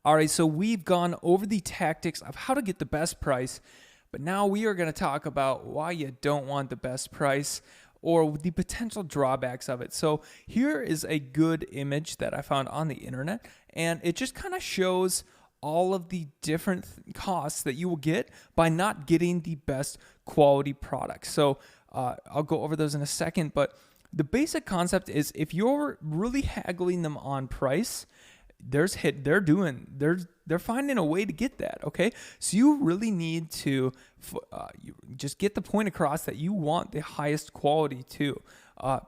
All right, so we've gone over the tactics of how to get the best price, but now we are going to talk about why you don't want the best price or the potential drawbacks of it. So here is a good image that I found on the internet, and it just kind of shows all of the different costs that you will get by not getting the best quality product. So I'll go over those in a second, but the basic concept is if you're really haggling them on price, they're finding a way to get that. Okay, so you really need to you just get the point across that you want the highest quality too,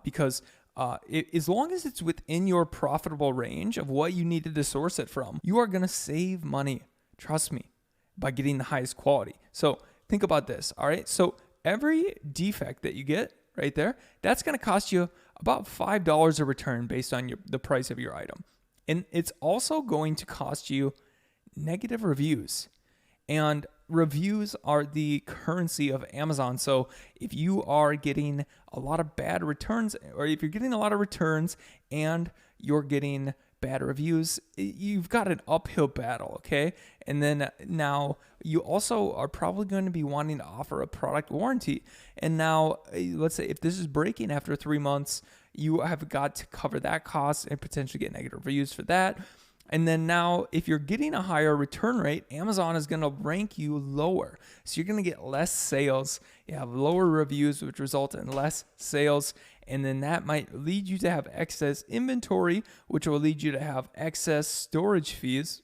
because as long as it's within your profitable range of what you needed to source it from, you are going to save money, trust me, by getting the highest quality. So think about this. All right, so every defect that you get right there, that's going to cost you about $5 a return based on the price of your item. And it's also going to cost you negative reviews. And reviews are the currency of Amazon. So if you are getting a lot of bad returns, or if you're getting a lot of returns and you're getting bad reviews, you've got an uphill battle, okay? And then now you also are probably going to be wanting to offer a product warranty. And now let's say if this is breaking after 3 months, you have got to cover that cost and potentially get negative reviews for that. And then now if you're getting a higher return rate, Amazon is going to rank you lower. So you're going to get less sales. You have lower reviews, which result in less sales. And then that might lead you to have excess inventory, which will lead you to have excess storage fees.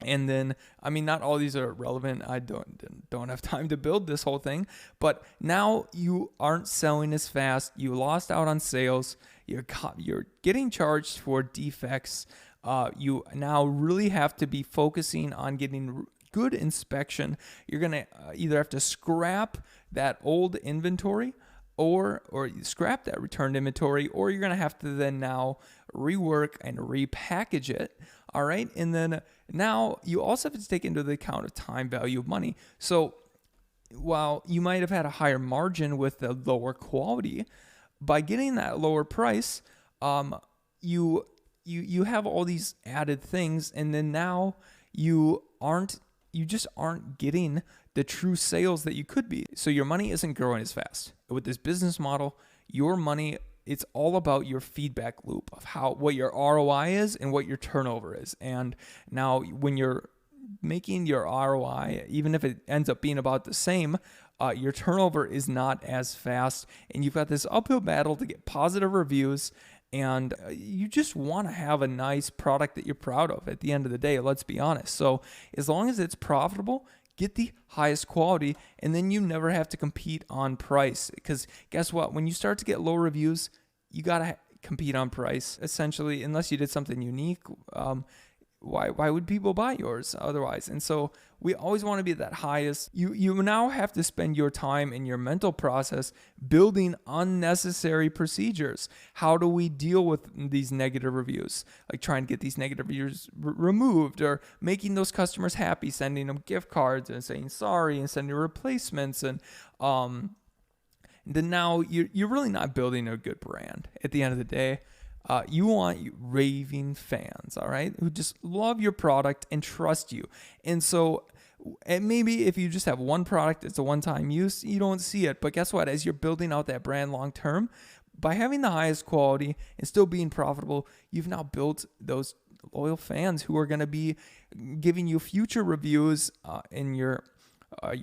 And then, I mean, not all these are relevant. I don't have time to build this whole thing. But now you aren't selling as fast. You lost out on sales. You're getting charged for defects. You now really have to be focusing on getting good inspection. You're going to either have to scrap that old inventory or scrap that returned inventory, or you're going to have to then now rework and repackage it. All right. And then now you also have to take into the account of time value of money. So while you might have had a higher margin with the lower quality, by getting that lower price, you have all these added things, and then now you just aren't getting the true sales that you could be. So your money isn't growing as fast. With this business model, your money, it's all about your feedback loop of what your ROI is and what your turnover is. And now when you're making your ROI, even if it ends up being about the same, your turnover is not as fast, and you've got this uphill battle to get positive reviews. And you just want to have a nice product that you're proud of at the end of the day, let's be honest. So as long as it's profitable, get the highest quality, and then you never have to compete on price. Because guess what? When you start to get low reviews, you got to compete on price, essentially, unless you did something unique. Why would people buy yours otherwise? And so we always want to be that highest. You now have to spend your time in your mental process building unnecessary procedures. How do we deal with these negative reviews? Like trying to get these negative reviews removed, or making those customers happy, sending them gift cards and saying sorry and sending replacements. And then now you're really not building a good brand at the end of the day. You want raving fans, all right, who just love your product and trust you. And so, and maybe if you just have one product, it's a one-time use, you don't see it. But guess what? As you're building out that brand long-term, by having the highest quality and still being profitable, you've now built those loyal fans who are going to be giving you future reviews in your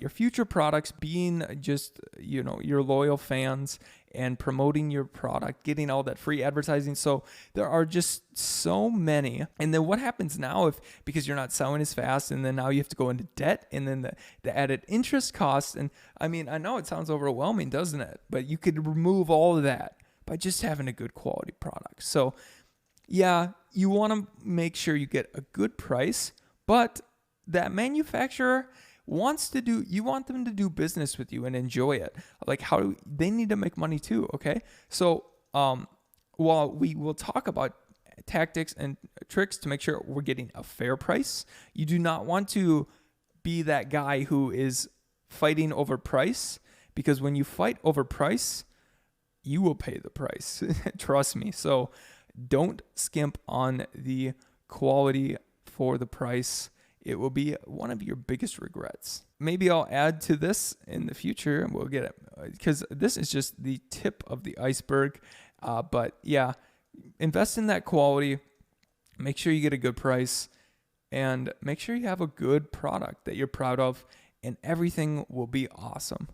future products, being just, your loyal fans and promoting your product, getting all that free advertising. So there are just so many. And then what happens now because you're not selling as fast, and then now you have to go into debt, and then the added interest costs. And I mean, I know it sounds overwhelming, doesn't it? But you could remove all of that by just having a good quality product. So yeah, you want to make sure you get a good price, but that manufacturer you want them to do business with you and enjoy it. Like they need to make money too, okay? So while we will talk about tactics and tricks to make sure we're getting a fair price, you do not want to be that guy who is fighting over price, because when you fight over price, you will pay the price. Trust me. So don't skimp on the quality for the price, it will be one of your biggest regrets. Maybe I'll add to this in the future, and we'll get it, because this is just the tip of the iceberg. But yeah, invest in that quality. Make sure you get a good price, and make sure you have a good product that you're proud of, and everything will be awesome.